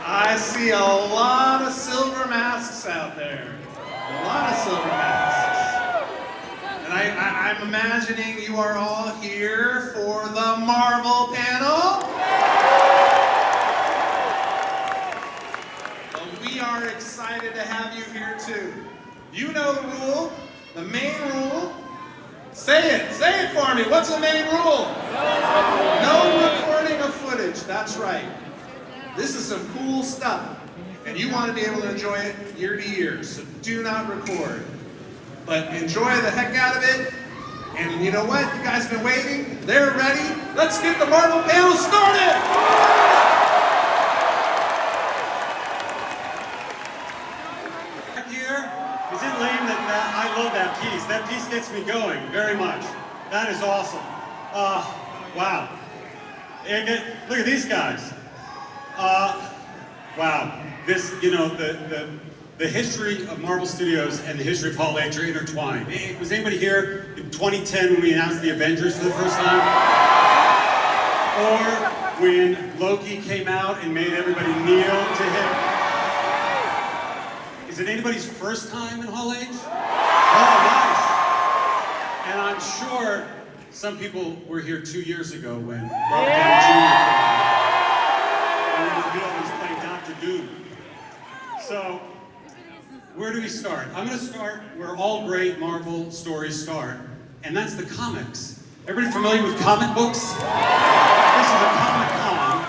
I see a lot of silver masks out there. A lot of silver masks. And I'm imagining you are all here for the Marvel panel. Well, we are excited to have you here too. You know the rule, the main rule. Say it for me. What's the main rule? No recording of footage, that's right. This is some cool stuff, and you want to be able to enjoy it year to year, so do not record. But enjoy the heck out of it, and you know what? You guys have been waiting, they're ready. Let's get the Marvel panel started! Back here, is it lame that I love that piece? That piece gets me going very much. That is awesome. Wow. Look at these guys. Wow, this, you know, the history of Marvel Studios and the history of Hall H are intertwined. Was anybody here in 2010 when we announced the Avengers for the first time? Or when Loki came out and made everybody kneel to him? Is it anybody's first time in Hall H? Oh, nice. And I'm sure some people were here 2 years ago when Robert Downey Jr. was playing Dr. Doom. So, where do we start? I'm going to start where all great Marvel stories start, and that's the comics. Everybody familiar with comic books? This is a Comic-Con,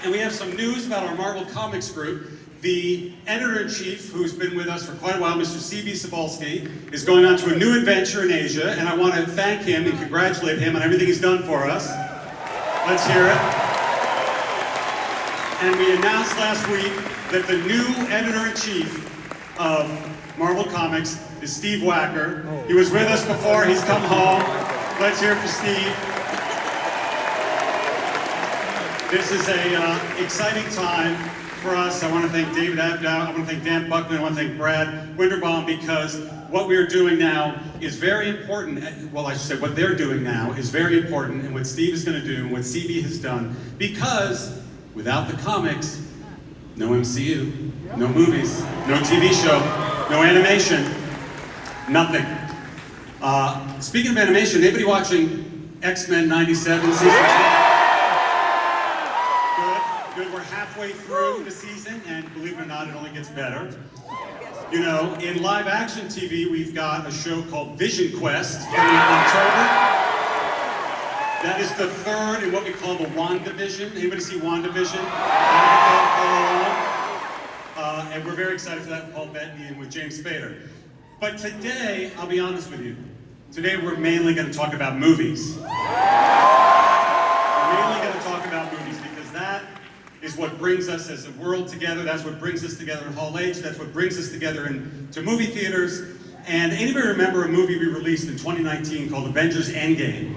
and we have some news about our Marvel Comics group. The editor-in-chief, who's been with us for quite a while, Mr. C.B. Cebulski, is going on to a new adventure in Asia, and I want to thank him and congratulate him on everything he's done for us. Let's hear it. And we announced last week that the new editor-in-chief of Marvel Comics is Steve Wacker. He was with us before, he's come home. Let's hear it for Steve. This is an exciting time for us. I want to thank David Abdow, I want to thank Dan Buckman, I want to thank Brad Winterbaum, because what we're doing now is very important. Well, I should say what they're doing now is very important, and what Steve is going to do, and what CB has done, because without the comics, no MCU, no movies, no TV show, no animation, nothing. Speaking of animation, anybody watching X-Men 97 season 2? Good, we're halfway through the season, and believe it or not, it only gets better. You know, in live action TV, we've got a show called Vision Quest coming in October. That is the third in what we call the WandaVision. Anybody see WandaVision? And we're very excited for that with Paul Bettany and with James Spader. But today, I'll be honest with you, today we're mainly going to talk about movies. We're mainly going to talk about movies because that is what brings us as a world together. That's what brings us together in Hall H. That's what brings us together into movie theaters. And anybody remember a movie we released in 2019 called Avengers Endgame?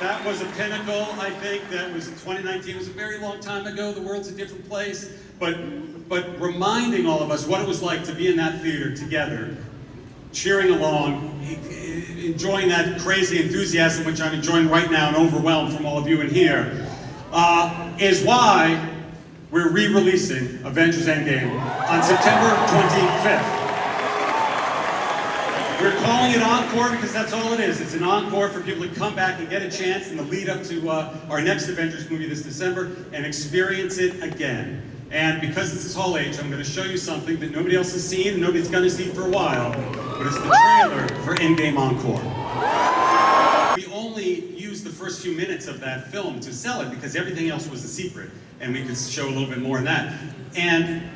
That was a pinnacle, I think. That was in 2019. It was a very long time ago. The world's a different place. But reminding all of us what it was like to be in that theater together, cheering along, enjoying that crazy enthusiasm, which I'm enjoying right now and overwhelmed from all of you in here, is why we're re-releasing Avengers Endgame on September 25th. We're calling it Encore because that's all it is. It's an encore for people to come back and get a chance in the lead up to our next Avengers movie this December and experience it again. And because this is Hall H, I'm going to show you something that nobody else has seen and nobody's going to see for a while, but it's the trailer for Endgame Encore. We only used the first few minutes of that film to sell it because everything else was a secret, and we could show a little bit more in that. And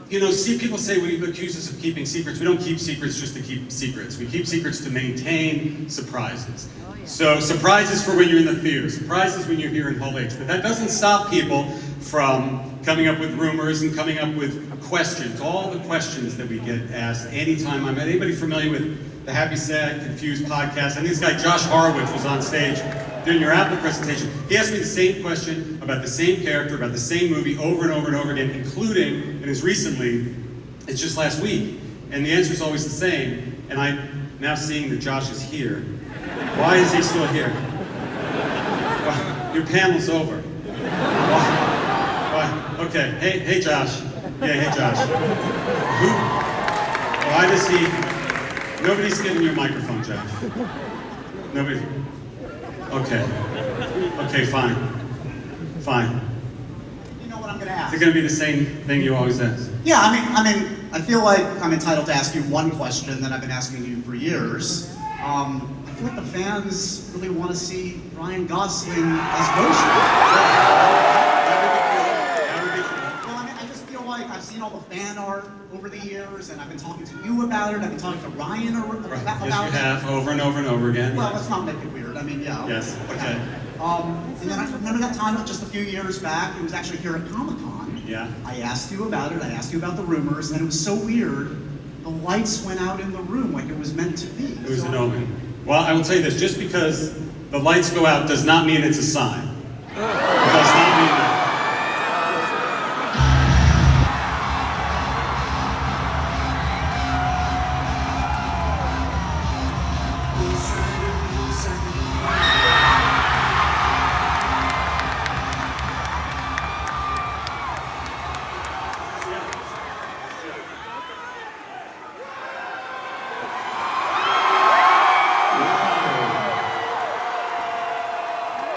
you know, see, people say we accuse us of keeping secrets. We don't keep secrets just to keep secrets. We keep secrets to maintain surprises. So surprises for when you're in the theater, surprises when you're here in Hall H. But that doesn't stop people from coming up with rumors and coming up with questions. All the questions that we get asked anytime I'm at. Anybody familiar with the Happy, Sad, Confused podcast? I think this guy Josh Horowitz was on stage during your Apple presentation. He asked me the same question about the same character, about the same movie over and over and over again, including, and as recently, it's just last week. And the answer is always the same. And I'm now seeing that Josh is here. Why is he still here? Well, Your panel's over. Why? Okay. Hey, Josh. Yeah, hey, Josh. Why does he? Nobody's giving you a microphone, Josh. Nobody. Okay. Okay, fine. Fine. You know what I'm going to ask? Is it going to be the same thing you always ask? Yeah, I feel like I'm entitled to ask you one question that I've been asking you for years. I feel like the fans really want to see Ryan Gosling as Ghost Rider. Well, I just feel like I've seen all the fan art over the years, and I've been talking to you about it. I've been talking to Ryan about it. Yes, you have, over and over and over again. Well, let's not make it weird. Yeah. Yes, okay. And then I remember that time just a few years back, it was actually here at Comic-Con. Yeah. I asked you about it, I asked you about the rumors, and it was so weird. The lights went out in the room like it was meant to be. It was an omen. Well, I will tell you this, just because the lights go out does not mean it's a sign. It does not mean that.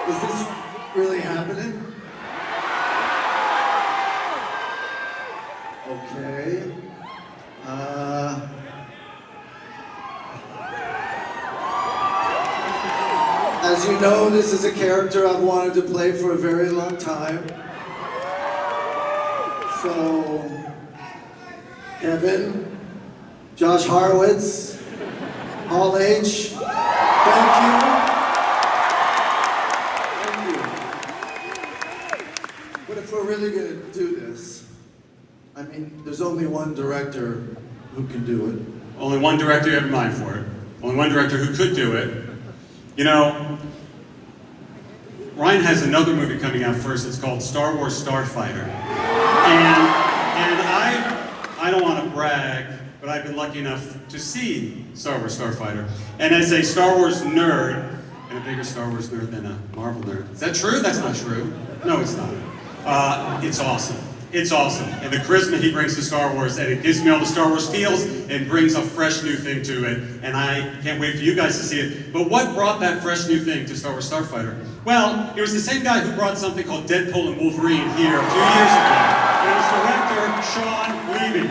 Is this really happening? Okay. As you know, this is a character I've wanted to play for a very long time. So, Kevin, Josh Horowitz, Hall H, thank you. But if we're really gonna do this, I mean, there's only one director who can do it. Only one director you have in mind for it. Only one director who could do it. You know, Ryan has another movie coming out first. It's called Star Wars Starfighter. And I don't want to brag, but I've been lucky enough to see Star Wars Starfighter. And as a Star Wars nerd, and a bigger Star Wars nerd than a Marvel nerd. Is that true? That's not true. No, it's not. It's awesome. It's awesome. And the charisma he brings to Star Wars, and it gives me all the Star Wars feels and brings a fresh new thing to it. And I can't wait for you guys to see it. But what brought that fresh new thing to Star Wars Starfighter? Well, it was the same guy who brought something called Deadpool and Wolverine here a few years ago. It was director Sean Levy.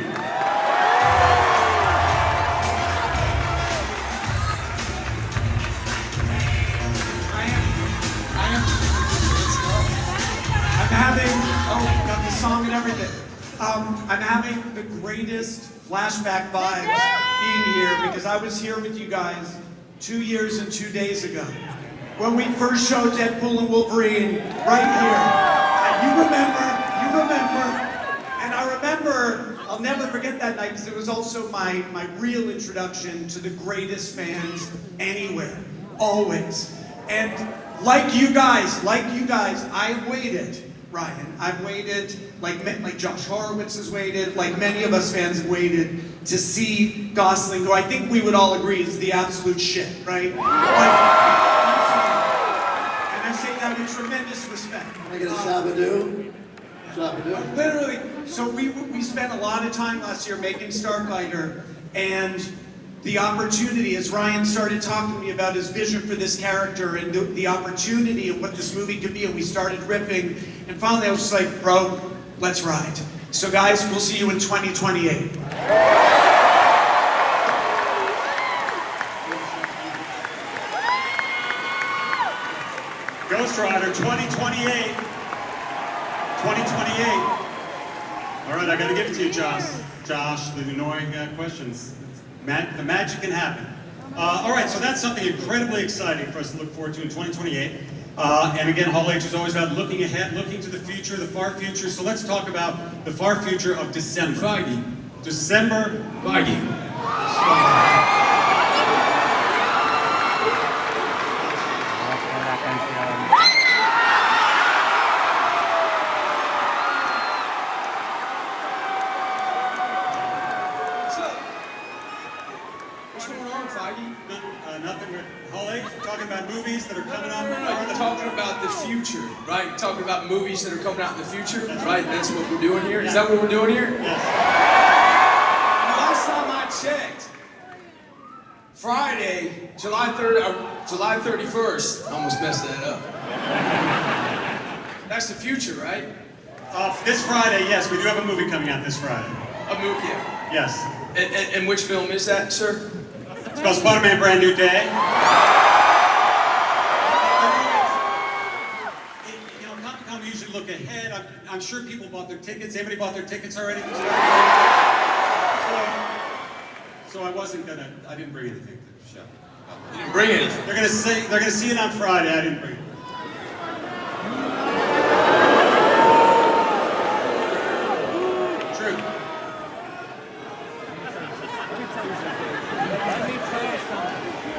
Got the song and everything. I'm having the greatest flashback vibes being here because I was here with you guys 2 years and 2 days ago when we first showed Deadpool and Wolverine right here. And you remember, and I remember, I'll never forget that night because it was also my real introduction to the greatest fans anywhere, always. And like you guys, I waited. Ryan, I've waited, like Josh Horowitz has waited, like many of us fans have waited to see Gosling go. I think we would all agree is the absolute shit, right? And I say that with tremendous respect. Can I get a shabadoo? Shabadoo? Literally, so we spent a lot of time last year making Starfighter, and the opportunity, as Ryan started talking to me about his vision for this character and the opportunity of what this movie could be, and we started riffing, and finally I was just like, bro, let's ride. So guys, we'll see you in 2028. Ghost Rider 2028. 2028. All right, I got to give it to you, Josh. Josh, the annoying questions. The magic can happen. All right, so that's something incredibly exciting for us to look forward to in 2028. And again, Hall H is always about looking ahead, looking to the future, the far future. So let's talk about the far future of December. Feige. December. Feige. Nothing. Hall H, we're talking about movies that are coming up. No, you're talking about the future, right? Talking about movies that are coming out in the future, right? That's what we're doing here. Is that what we're doing here? Yes. And last time I checked, Friday, July 31st. I almost messed that up. That's the future, right? This Friday, yes, we do have a movie coming out this Friday. A movie, yeah. Yes. And which film is that, sir? It's called Spider-Man Brand New Day. You know, Comic-Con, we usually look ahead. I'm sure people bought their tickets. Anybody bought their tickets already? So I didn't bring anything to the show. You didn't bring anything. They're gonna see it on Friday. I didn't bring it. True.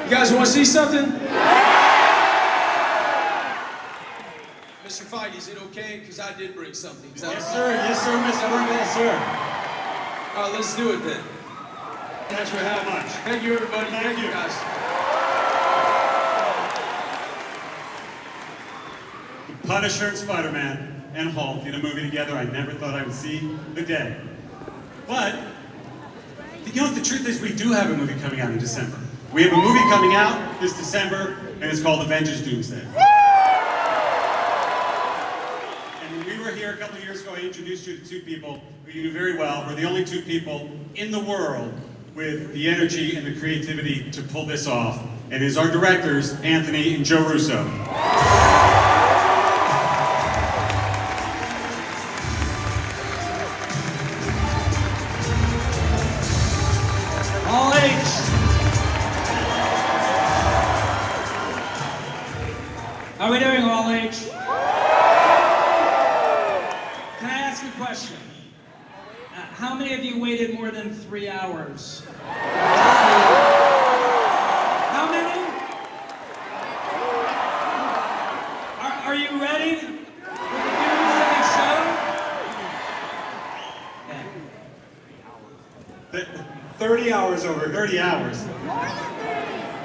You guys want to see something? Mr. Feige, is it okay? Because I did bring something. Is that Yes, sir. Yes, sir, Mr. Burke. Yes, sir. All right, let's do it then. Thanks for having much. Thank you, everybody. Thank you, guys. Punisher and Spider-Man and Hulk in a movie together I never thought I would see the day. But, you know what the truth is? We do have a movie coming out in December. We have a movie coming out this December, and it's called Avengers Doomsday. And when we were here a couple of years ago, I introduced you to two people who you knew very well. We're the only two people in the world with the energy and the creativity to pull this off. And it is our directors, Anthony and Joe Russo. All H. How are we doing, All H? Can I ask a question? How many of you waited more than 3 hours? How many? Are you ready for the Doomsday show? The- 30 hours over. 30 hours.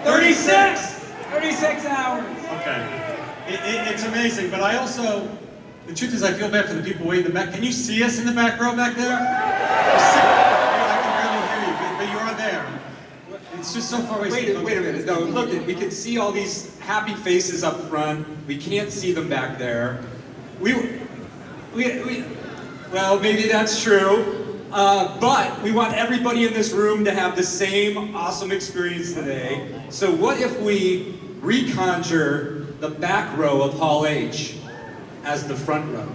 36! 36 hours. Okay. It's amazing, but I also, the truth is I feel bad for the people way in the back. Can you see us in the back row back there? I can barely hear you, but you are there. It's just so far away. Wait a minute. No, look, we can see all these happy faces up front. We can't see them back there. Well, maybe that's true. But we want everybody in this room to have the same awesome experience today. So what if we reconjure the back row of Hall H as the front row?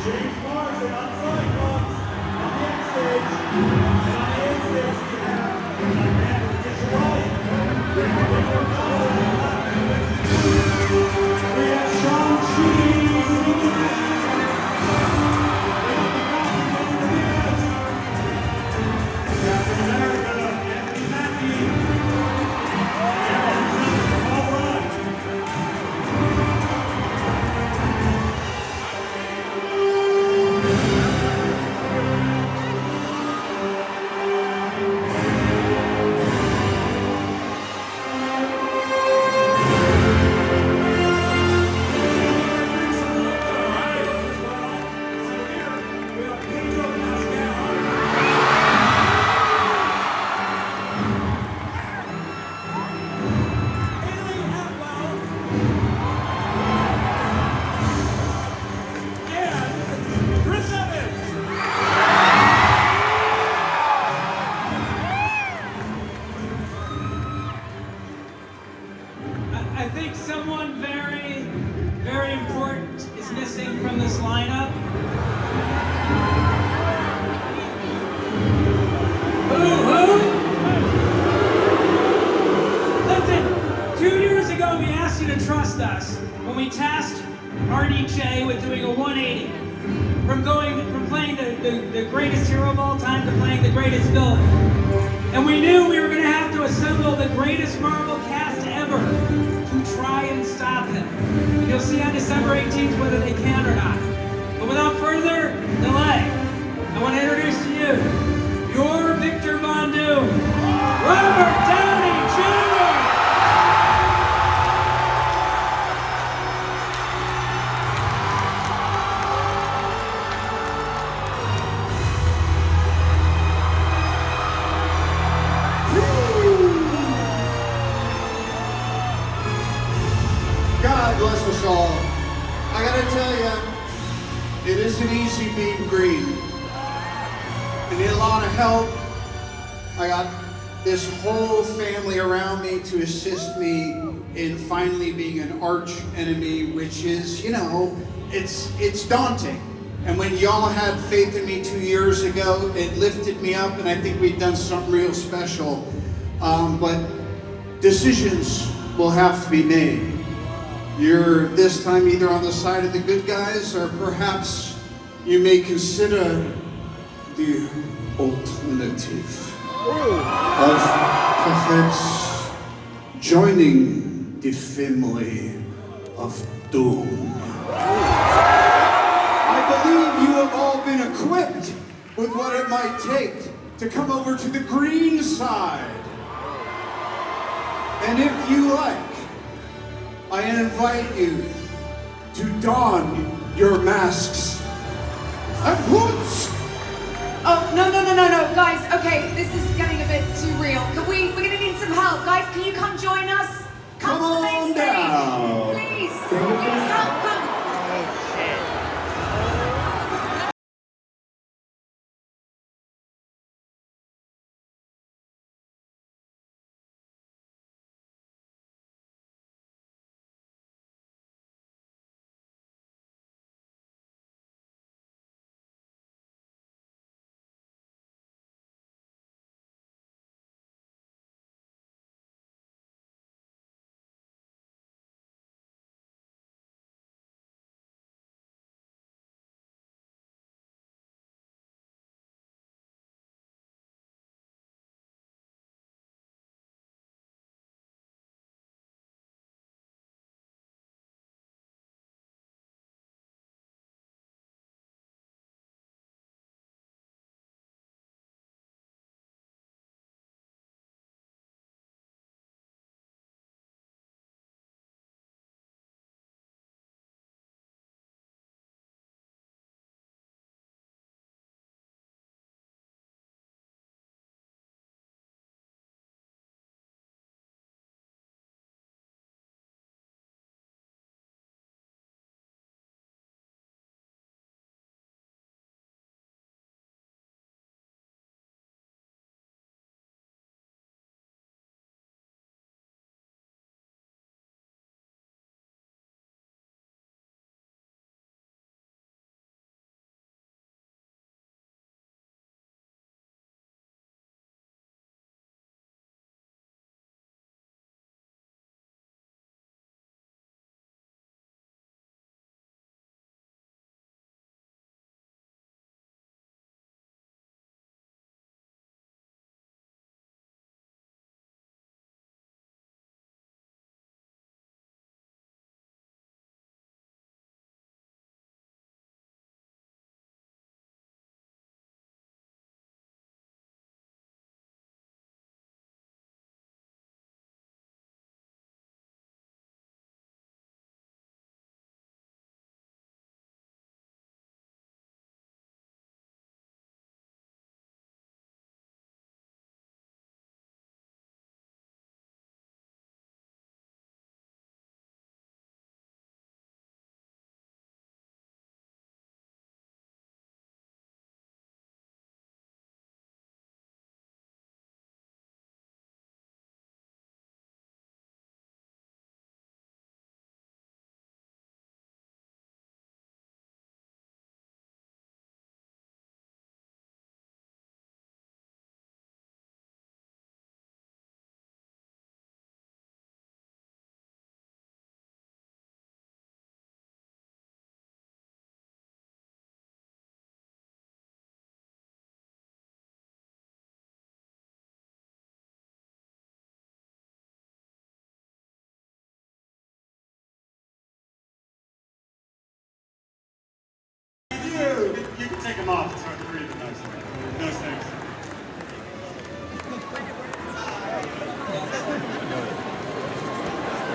James Marsden on Cyclops. from playing the greatest hero of all time to playing the greatest villain. And we knew we were going to have to assemble the greatest Marvel cast ever to try and stop him. And you'll see on December 18th whether they can or not. But without further delay, I want to introduce to you your Victor Von Doom, Robert Downey Jr. God bless us all. I gotta tell you, it isn't easy being green. I need a lot of help. I got this whole family around me to assist me in finally being an arch enemy, which is, you know, it's daunting. And when y'all had faith in me 2 years ago, it lifted me up, and I think we've done something real special. But decisions will have to be made. You're this time either on the side of the good guys, or perhaps you may consider the alternative of perhaps joining the family of Doom. I believe you have all been equipped with what it might take to come over to the green side. And if you like, I invite you to don your masks at once. Oh, no, guys, okay, this is getting a bit too real. We're gonna need some help. Guys, can you come join us? Come to the main on stage. down. Please help, come.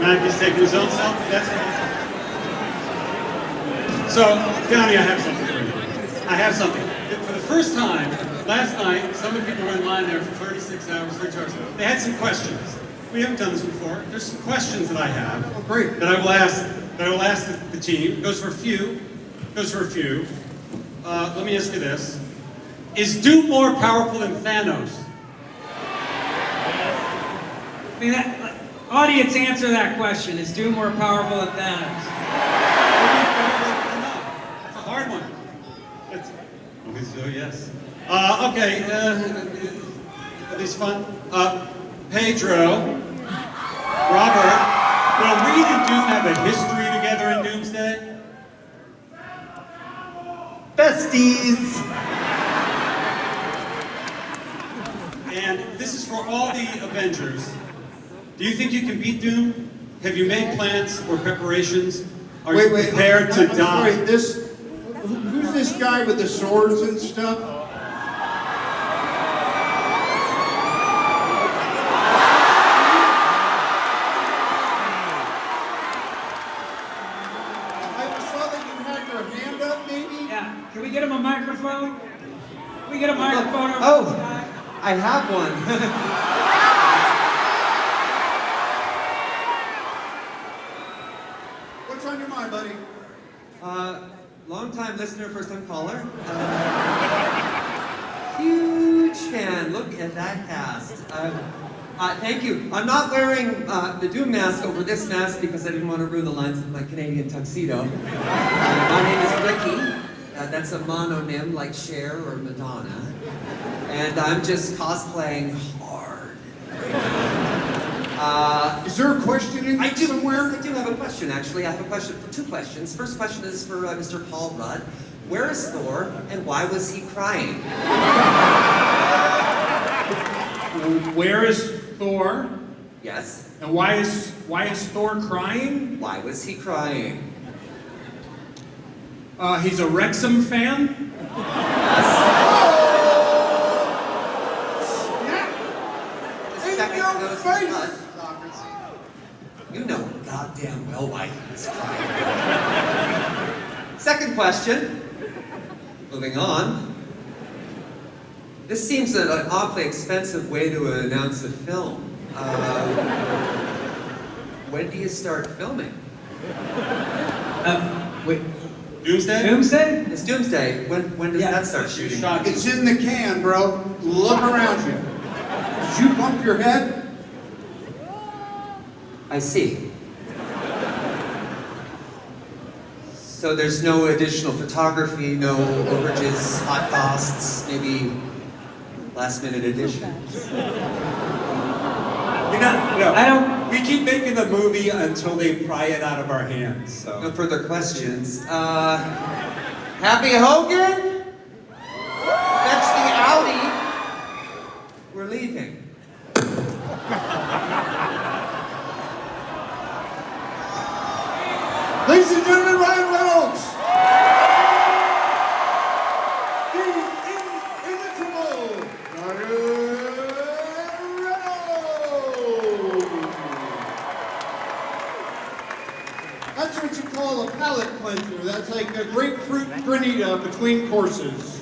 Mackie's taking his own selfie. That's right. So, Downey, I have something for you. I have something. For the first time, last night, some of the people were in line there for 36 hours, 32 hours. They had some questions. We haven't done this before. There's some questions that I have. Oh, great. That I will ask the team. It goes for a few. Let me ask you this. Is Doom more powerful than Thanos? I mean, audience, answer that question. Is Doom more powerful than Thanos? That's a hard one. Okay, so yes. Okay, are these fun? Pedro, Robert, will Reed and Doom have a history together in Doomsday? Besties! And this is for all the Avengers. Do you think you can beat Doom? Have you made plans or preparations? Are you prepared to die? Sorry, who's this guy with the swords and stuff? I saw that you had your hand up, maybe? Yeah. Can we get him a microphone? Can we get a microphone over Oh. this guy? I have one. What's on your mind, buddy? Long-time listener, first-time caller. Huge fan. Look at that cast. Thank you. I'm not wearing the Doom mask over this mask because I didn't want to ruin the lines of my Canadian tuxedo. My name is Ricky. That's a mononym like Cher or Madonna. And I'm just cosplaying hard. Is there a question in I do somewhere? I do have a question, actually. I have a question for two questions. First question is for Mr. Paul Rudd. Where is Thor, and why was he crying? Where is Thor? Yes. And why is Thor crying? Why was he crying? He's a Wrexham fan. Second, your notice face! Rudd. You know goddamn well why he was crying. Second question. Moving on. This seems an awfully expensive way to announce a film. When do you start filming? Wait. Doomsday? Doomsday? It's Doomsday. When does that start shooting? It's in the can, bro. Look around you. Did you bump your head? I see. So there's no additional photography, no overages, hot costs, maybe last-minute additions. You know, no. I don't. We keep making the movie until they pry it out of our hands. So. No further questions. Happy Hogan? Fetch the Audi. We're leaving. Ladies and gentlemen, Ryan Reynolds! The inimitable Ryan Reynolds! That's what you call a palate cleanser. That's like a grapefruit granita between courses.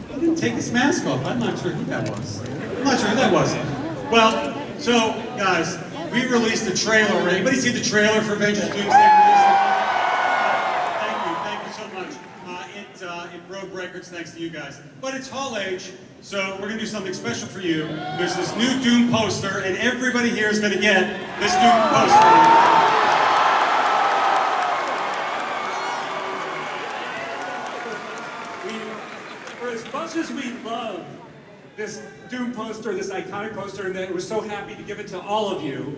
He didn't take his mask off. I'm not sure who that was. Well, so, guys, we released a trailer already. Anybody see the trailer for Avengers Doomsday? Thank you so much. It broke records thanks to you guys. But it's Hall H, so we're gonna do something special for you. There's this new Doom poster, and everybody here is gonna get this Doom poster. For as much as we love this Doom poster, this iconic poster, and that we're so happy to give it to all of you,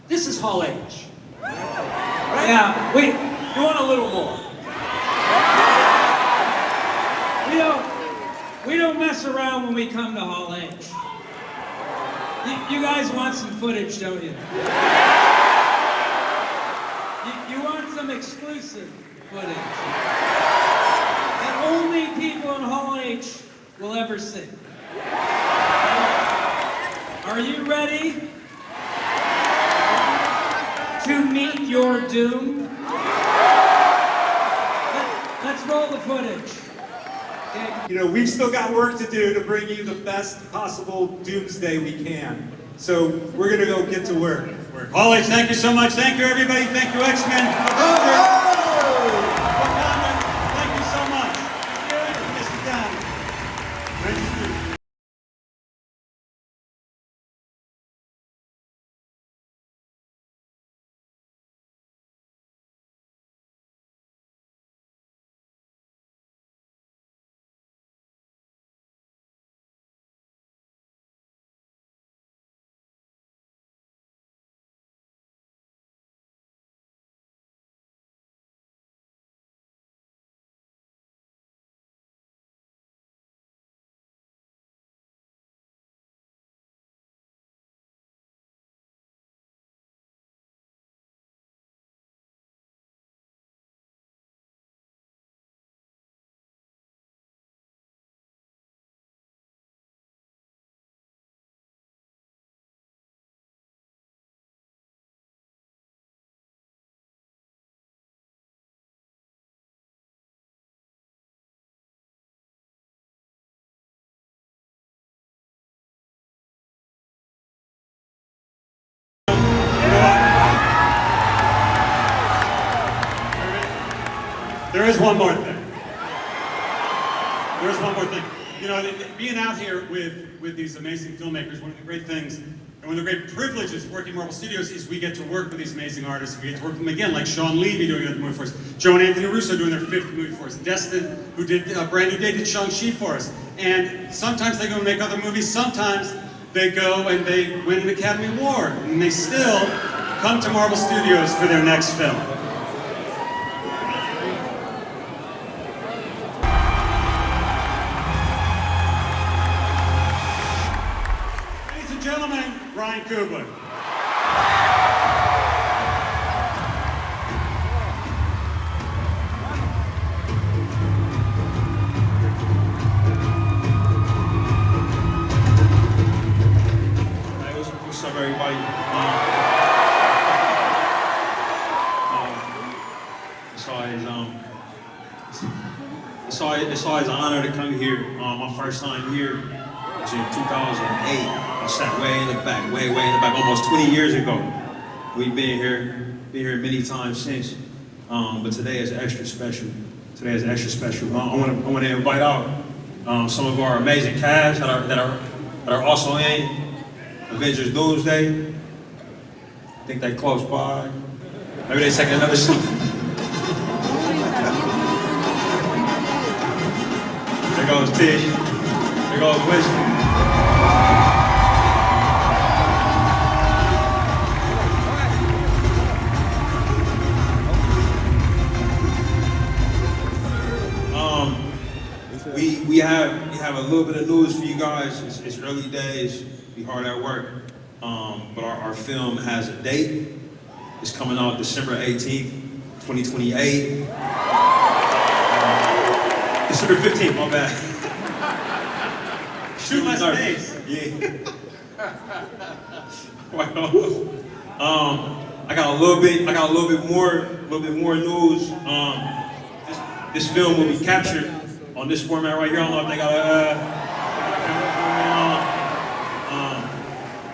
this is Hall H. Right? Yeah. We want a little more. we don't mess around when we come to Hall H. You guys want some footage, don't you? You want some exclusive footage that only people in Hall H will ever see. Are you ready? to meet your doom? Let's roll the footage. Okay. You know, we've still got work to do to bring you the best possible Doomsday we can. So we're gonna go get to work. Hall H, thank you so much. Thank you, everybody. Thank you, X-Men. Wakandans, thank you so much. Mr. Downey. There is one more thing. There is one more thing. You know, being out here with these amazing filmmakers, one of the great things and one of the great privileges working Marvel Studios is we get to work with these amazing artists. We get to work with them again, like Sean Levy doing another movie for us, Joe and Anthony Russo doing their 5th movie for us, Destin, who did a Brand New Day, did Shang-Chi for us. And sometimes they go and make other movies, sometimes they go and they win an Academy Award, and they still come to Marvel Studios for their next film. Ryan Coogler. What's up, everybody? It's always an honor to come here. My first time here was in 2008. I sat way in the back, way in the back, almost 20 years ago. We've been here many times since. But today is extra special. Today is extra special. I want to invite out some of our amazing cast that are also in Avengers Doomsday. I think they're close by. Maybe they're taking another shot. There goes Tish. There goes Winston. We have a little bit of news for you guys. It's early days. We hard at work. But our film has a date. It's coming out December 18th, 2028. December 15th, my bad. Shoot less days. Yeah. I got a little bit more news. This film will be captured on this format right here. I don't know if they got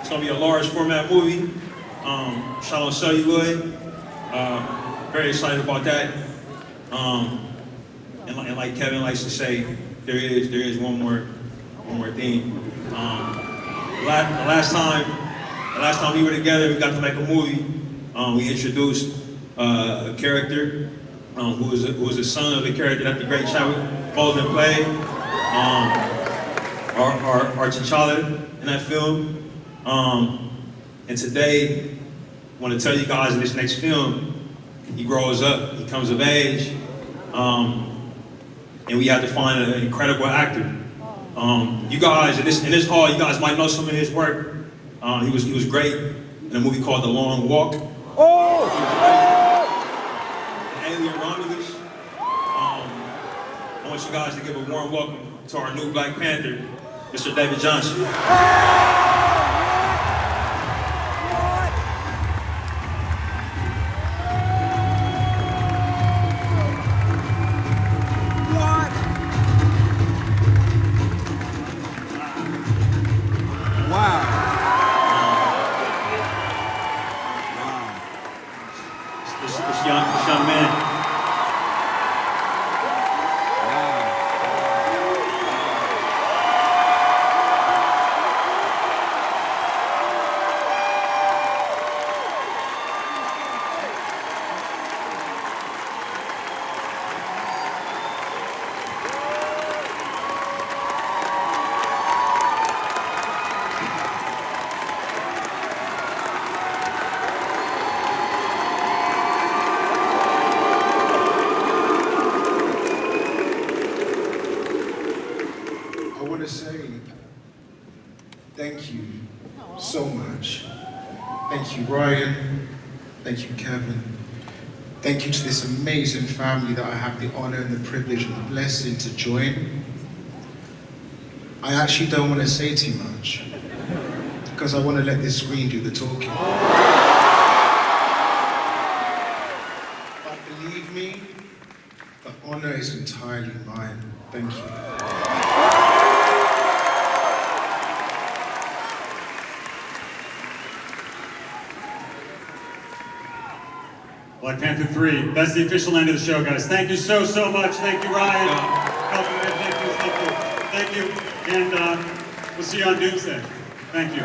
it's gonna be a large format movie. Shot on celluloid. Very excited about that. And like Kevin likes to say, there is one more thing. The last time we were together, we got to make a movie. We introduced a character who was the son of the character that the great Chadwick Boseman played. Our T'Challa in that film. And today, I want to tell you guys in this next film, he grows up, he comes of age, and we had to find an incredible actor. You guys, in this hall, you guys might know some of his work. He was great in a movie called The Long Walk. Alien Romulus. I want you guys to give a warm welcome to our new Black Panther, Mr. David Johnson. Thank you to this amazing family that I have the honor and the privilege and the blessing to join. I actually don't want to say too much because I want to let this screen do the talking. But believe me, the honor is entirely mine. Thank you. Black Panther 3, that's the official end of the show, guys. Thank you so much. Thank you, Ryan. Thank you. And we'll see you on Doomsday. Thank you.